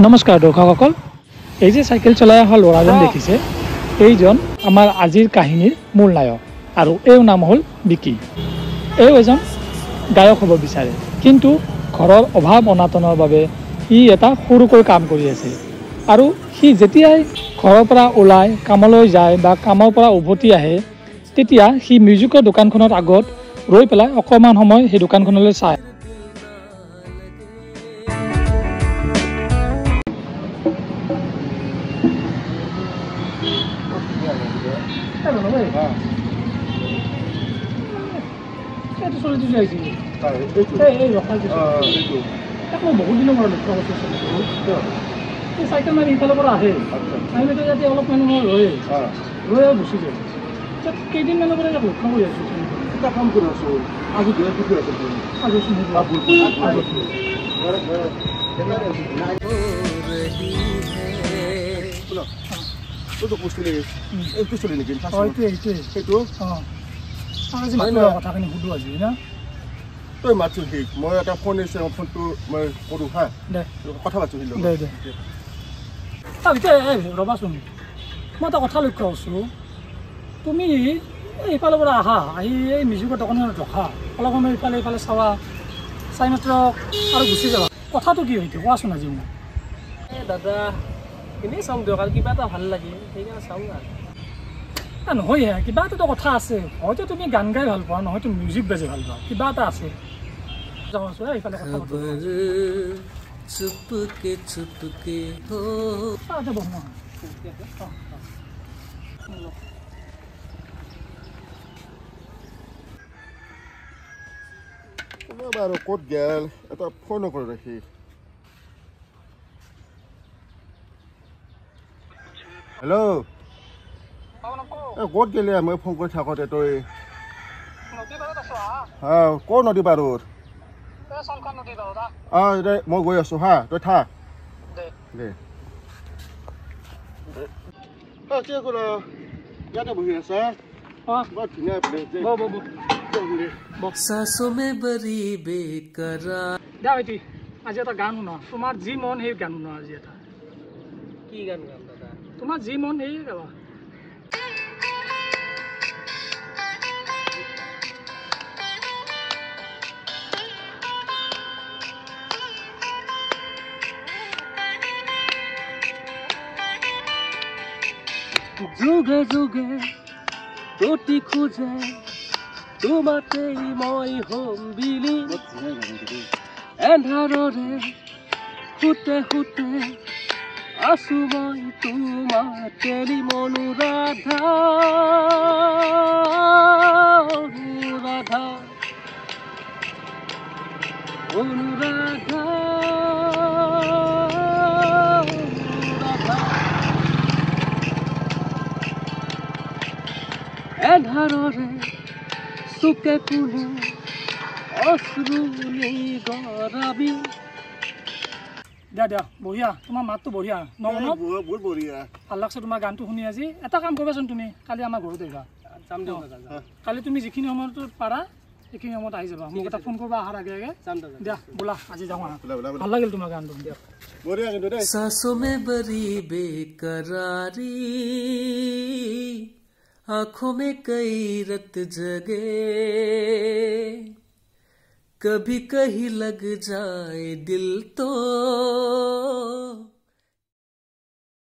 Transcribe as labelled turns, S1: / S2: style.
S1: নমস্কাৰ দৰ্শকসকল, এই যে চাইকেল চলাই অহা ল'ৰাজন দেখিছে, এইজন আমাৰ আজিৰ কাহিনীৰ মূল নায়ক আৰু এই নাম হ'ল বিকি। এই এজন গায়ক হ'ব বিচাৰে, কিন্তু ঘৰৰ অভাৱ অনাটনৰ বাবে ই এটা সৰুকৈ কাম কৰি আছে। আৰু সি যেতিয়াই ঘৰৰ পৰা ওলাই কামলৈ যায় বা কামৰ পৰা উভতি আহে, তেতিয়া সি মিউজিকৰ দোকানখনৰ আগত ৰৈ পেলাই অকণমান সময় সেই দোকানখনলৈ চায়। বহুত দিনৰ পৰা লক্ষ্য কৰিছোঁ, চাইকেল মাৰি ইফালৰ পৰা আহে, আহি পেলাই যাতে অলপ মানুহ ৰৈ আৰু গুচি যায়। কেইদিনমানৰ পৰা ইয়াক লক্ষ্য কৰি আছোঁ, এটা কাম কৰি আছোঁ। আজি কথাখিনি সুধো আজি না, তই মাতছো ঠিক, মই এটা ফোন আহিছে, ফোনটো মই কৰোঁ হা, কথা পাতছোঁ। ৰ'বাচোন, মই এটা কথা লক্ষ্য কৰিছোঁ, তুমি এইফালৰ পৰা আহা, আহি এই মিউজিকৰ দোকানখনত ৰখা, অলপ সময় ইফালে ইফালে চাৱা, চাই মাত্ৰ আৰু গুচি যাবা। কথাটো কি হৈছে কোৱাচোন আজি মোক।
S2: দাদা এনেই চাওঁ দিয়ক, আৰু কিবা এটা ভাল লাগে সেইকাৰণে চাওঁ আৰু।
S1: নহয়, কিবা এটাতো কথা আছে, হয়তো তুমি গান গাই ভাল পোৱা, নহয়তো মিউজিক বাজি ভাল পোৱা, কিবা এটা আছে। এইফালে
S3: বাৰু ক'ত গেল, এটা ফোন নকৰে ৰাখি। হেল্ল', ক'ত গেলি? মই ফোন কৰি থাকোঁতে তই ক'ত নদী পাৰত? দে মই গৈ আছোঁ হা, তই থাক দে। কি কৰ ইয়াতে বহি আছা? বৰ ধুনীয়া প্লেচ দেই।
S1: আজি এটা গান শুনা, তোমাৰ যি মন সেই গান শুনা। আজি এটা
S2: কি গান গাম দাদা?
S1: তোমাৰ যি মন সেই গাবা।
S2: যুগে যুগে প্ৰতি খোজে তোমাতেই মই হ'ম বিলি, এন্ধাৰৰে সুতে সুতে আছো মই তোমাতেই মনুৰাধা অনুৰাধা অনুৰাধা। এন্ধাৰৰে চুকে কোনে অশ্ৰু নিগৰাবি।
S1: দিয়া বঢ়িয়া, তোমাৰ মাতটো বঢ়িয়া,
S3: বহুত বঢ়িয়া,
S1: ভাল লাগছে তোমাৰ গানটো শুনি। আজি এটা কাম কৰিবাচোন, তুমি কালি আমাৰ ঘৰত আহিবা। কালি তুমি যিখিনি সময়ত পাৰা সেইখিনি সময়ত আহি যাবা, মোক এটা ফোন কৰিবা অহাৰ আগে আগে। দিয়া বোলা, আজি যাওঁ। ভাল লাগিল তোমাৰ গানটো। দিয়া
S3: বঢ়িয়া কিন্তু দেই।
S2: सांसों में बड़ी बेकरारी, आंखों में कई रत जगे, कभी कहीं लग जाए दिल तो